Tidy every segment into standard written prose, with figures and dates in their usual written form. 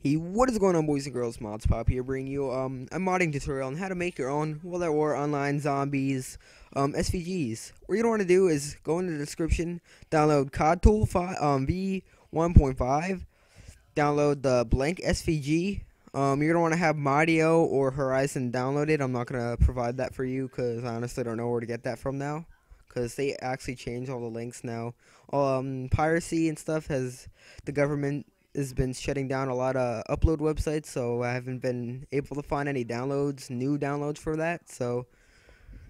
Hey, what is going on, boys and girls? Mods Pop here, bringing you a modding tutorial on how to make your own World at War online zombies SVGs. What you're gonna want to do is go in the description, download COD Tool V1.5, download the blank SVG. You're gonna want to have Mario or Horizon downloaded. I'm not gonna provide that for you because I honestly don't know where to get that from now, because they actually changed all the links now. Piracy and stuff the government has been shutting down a lot of upload websites, so I haven't been able to find any new downloads for that. So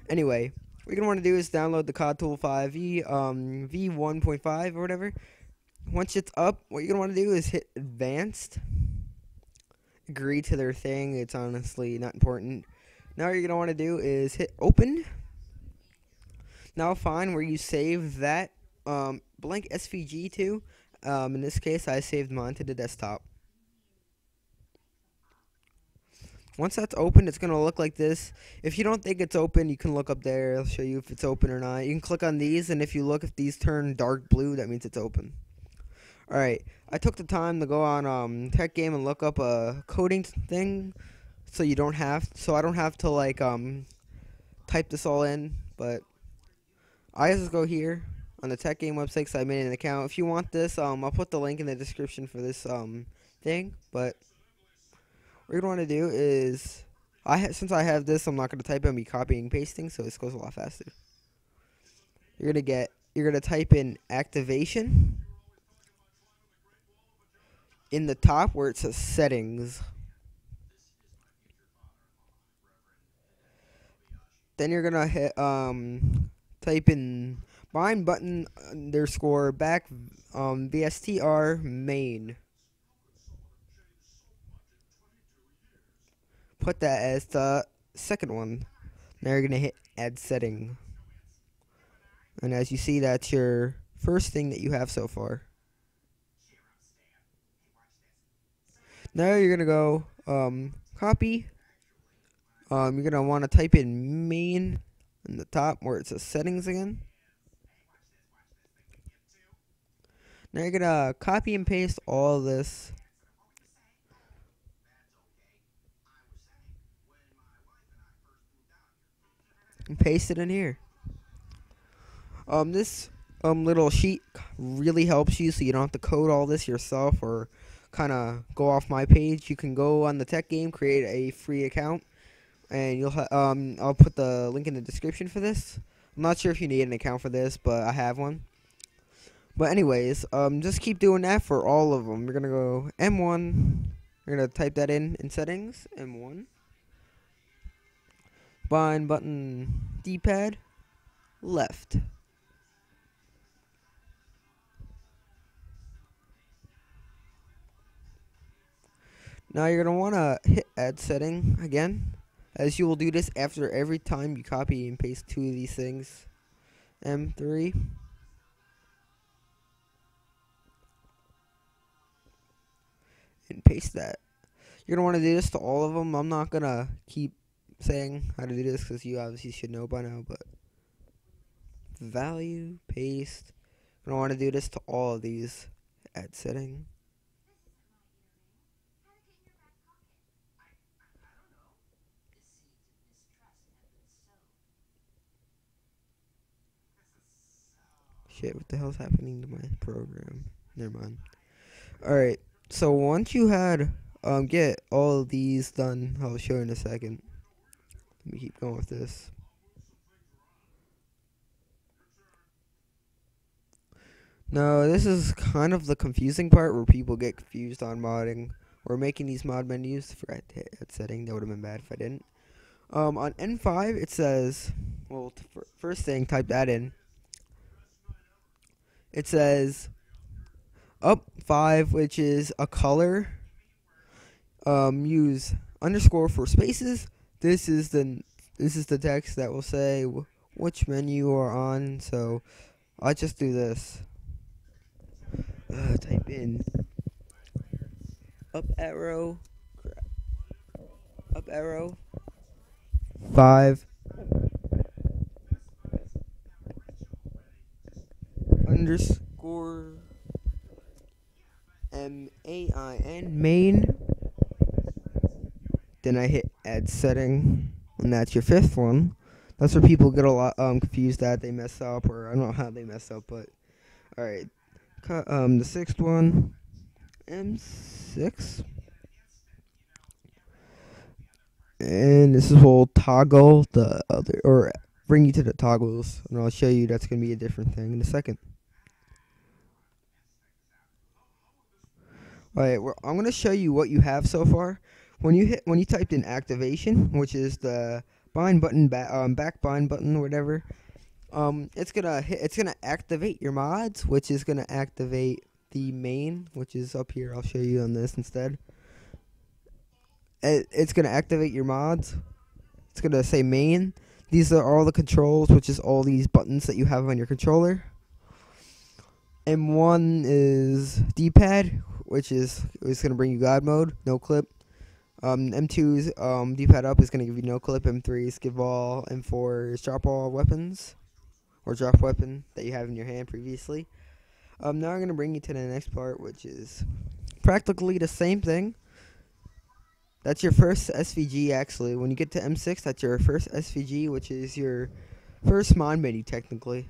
anyway, what you're gonna want to do is download the COD Tool 5 V1.5 or whatever. Once it's up, what you're gonna want to do is hit Advanced, agree to their thing. It's honestly not important. Now what you're gonna want to do is hit Open. Now find where you save that blank SVG to. In this case, I saved mine to the desktop. Once that's open, it's going to look like this. If you don't think it's open, you can look up there. I'll show you if it's open or not. You can click on these, and if you look, if these turn dark blue, that means it's open. Alright, I took the time to go on Tech Game and look up a coding thing, so I don't have to like type this all in, but I just go here on the Tech Game website because I made an account. If you want this, I'll put the link in the description for this thing. But what you're going to want to do is, since I have this, I'm not going to type in, be copying and pasting, so this goes a lot faster. You're gonna type in activation in the top where it says settings. Then you're gonna hit type in bind button underscore back VSTR main. Put that as the second one. Now you're gonna hit add setting. And as you see, that's your first thing that you have so far. Now you're gonna go copy. You're gonna want to type in main in the top where it says settings again. Now you're gonna copy and paste all of this and paste it in here. This little sheet really helps you, so you don't have to code all this yourself or kind of go off my page. You can go on the Tech Game, create a free account, and I'll put the link in the description for this. I'm not sure if you need an account for this, but I have one. But anyways, just keep doing that for all of them. You're gonna go M1. You're gonna type that in settings. M1. Bind button D-pad left. Now you're gonna wanna hit add setting again, as you will do this after every time you copy and paste two of these things. M3. And paste that. You're gonna want to do this to all of them. I'm not gonna keep saying how to do this because you obviously should know by now, but value paste. You're gonna want to do this to all of these. Add setting. Shit, what the hell's happening to my program? Never mind. Alright, so once you had get all of these done, I'll show you in a second. Let me keep going with this. Now, this is kind of the confusing part where people get confused on modding or making these mod menus. Forgot to hit that setting. That would have been bad if I didn't. On N5, it says, well, first thing, type that in. It says up 5, which is a color. Use underscore for spaces. This is the text that will say which menu you are on. So I'll just do this. Type in up arrow 5 underscore main Then I hit add setting, and that's your fifth one. That's where people get a lot confused that they mess up, or I don't know how they mess up, but all right. The sixth one, M6, and this is will toggle the other, or bring you to the toggles, and I'll show you that's gonna be a different thing in a second. All right, I'm gonna show you what you have so far. When you typed in activation, which is the bind button, back bind button, or whatever, it's gonna activate your mods, which is gonna activate the main, which is up here. I'll show you on this instead. It's gonna activate your mods. It's gonna say main. These are all the controls, which is all these buttons that you have on your controller. M1 is D-pad, which is gonna bring you God mode, no clip. M2's D-pad up is gonna give you no clip. M3 is give all. M4 is drop all weapons, or drop weapon that you have in your hand previously. Now I'm gonna bring you to the next part, which is practically the same thing. That's your first SVG, actually. When you get to M6, that's your first SVG, which is your first mod menu, technically.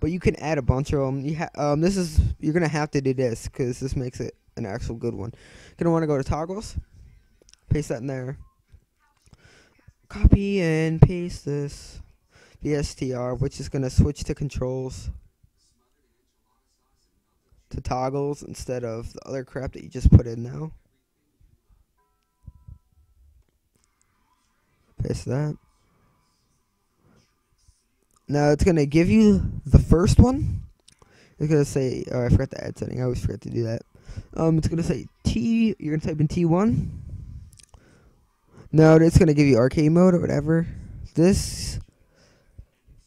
But you can add a bunch of them. You're gonna have to do this because this makes it an actual good one. You're gonna want to go to toggles, paste that in there, copy and paste this VSTR, which is gonna switch to controls to toggles instead of the other crap that you just put in now. Paste that. Now it's gonna give you the first one. It's gonna say, oh, I forgot to add setting. I always forget to do that. It's gonna say T. You're gonna type in T1. Now it's gonna give you arcade mode or whatever. This,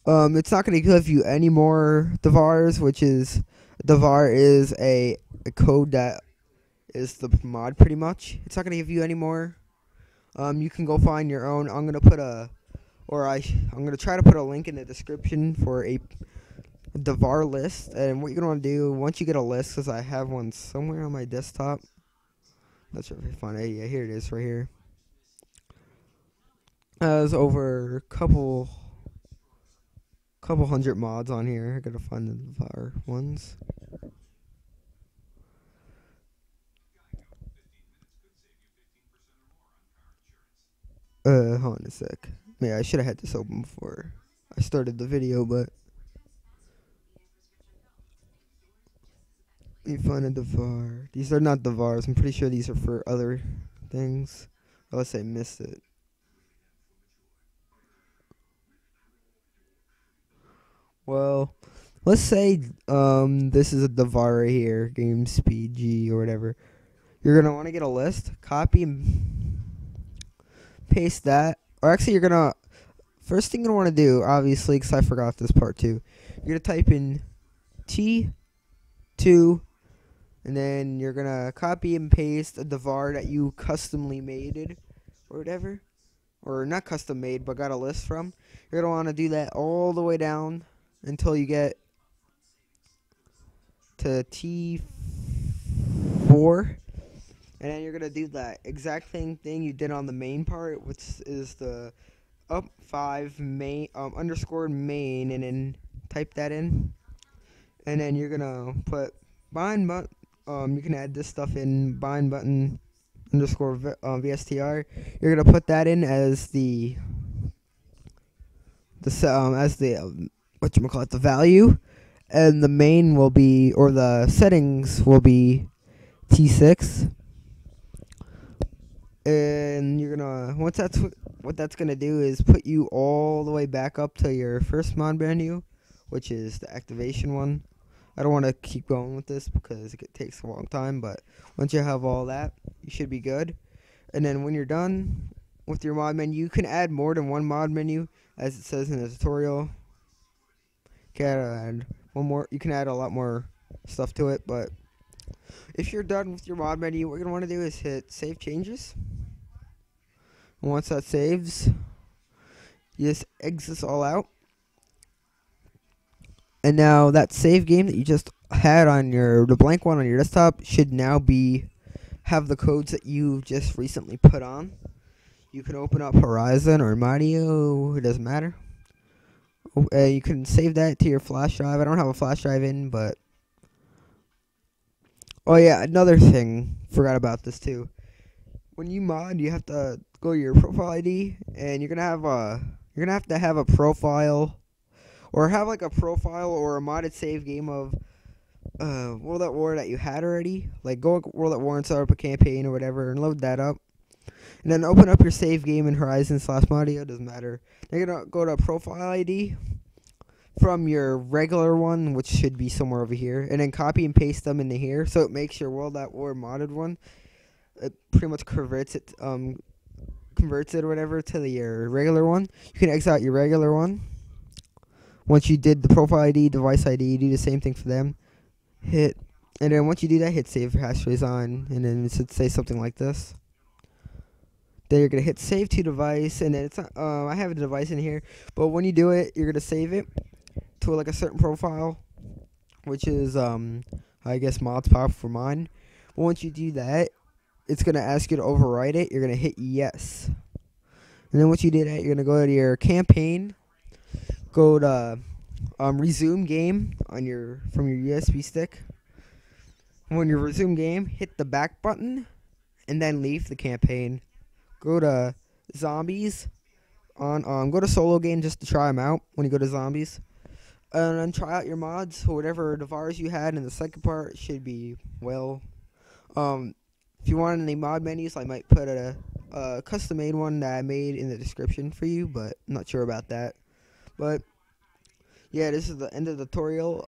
it's not gonna give you any more DVARs, which is DVAR is a code that is the mod pretty much. It's not gonna give you any more. You can go find your own. I'm gonna try to put a link in the description for a DVAR list. And what you're gonna want to do once you get a list, because I have one somewhere on my desktop. Not sure if I find it. Yeah, here it is, right here. There's over a couple hundred mods on here. I gotta find the DVAR ones. Hold on a sec. Yeah, I should have had this open before I started the video, but let me find a DVAR. These are not DVARs. I'm pretty sure these are for other things. Unless I missed it. Well, let's say this is a DVAR right here, game speed G or whatever. You're gonna want to get a list, copy and paste that. Or actually, first thing you're gonna want to do, obviously, because I forgot this part too. You're gonna type in T2, and then you're gonna copy and paste a DVAR that you customly made or whatever, or not custom made, but got a list from. You're gonna want to do that all the way down until you get to T4, and then you're gonna do that exact same thing you did on the main part, which is the up 5 main underscore main, and then type that in, and then you're gonna put bind button. You can add this stuff in bind button underscore VSTR. You're gonna put that in as the the value, and the main will be, or the settings will be T6. And you're gonna what that's gonna do is put you all the way back up to your first mod menu, which is the activation one. I don't want to keep going with this because it takes a long time, but once you have all that, you should be good. And then when you're done with your mod menu, you can add more than one mod menu, as it says in the tutorial. You can add one more. You can add a lot more stuff to it, but if you're done with your mod menu, what you're gonna want to do is hit save changes. And once that saves, you just exit this all out. And now that save game that you just had on the blank one on your desktop should now have the codes that you just recently put on. You can open up Horizon or Mario. It doesn't matter. You can save that to your flash drive. I don't have a flash drive in, but oh yeah, another thing. Forgot about this too. When you mod, you have to go to your profile ID, and you're gonna have to have a profile, or have like a profile or a modded save game of World at War that you had already. Like go World at War and start up a campaign or whatever, and load that up. And then open up your save game in Horizon/Mario. Doesn't matter. Then you're gonna go to profile ID from your regular one, which should be somewhere over here, and then copy and paste them into here, so it makes your World at War modded one. It pretty much converts it or whatever to your regular one. You can exit out your regular one. Once you did the profile ID, device ID, you do the same thing for them. And then once you do that, hit save hashrate on, and then it should say something like this. Then you're gonna hit save to device, and then it's not, I have a device in here, but when you do it, you're gonna save it to like a certain profile, which is I guess mods pop for mine. But once you do that, it's gonna ask you to overwrite it. You're gonna hit yes, and then once you do that, you're gonna go to your campaign, go to resume game on from your USB stick. When you resume game, hit the back button, and then leave the campaign. Go to zombies go to solo game just to try them out when you go to zombies, and then try out your mods. So whatever devars you had in the second part should be well. If you want any mod menus, I might put a custom made one that I made in the description for you, but I'm not sure about that. But yeah, this is the end of the tutorial.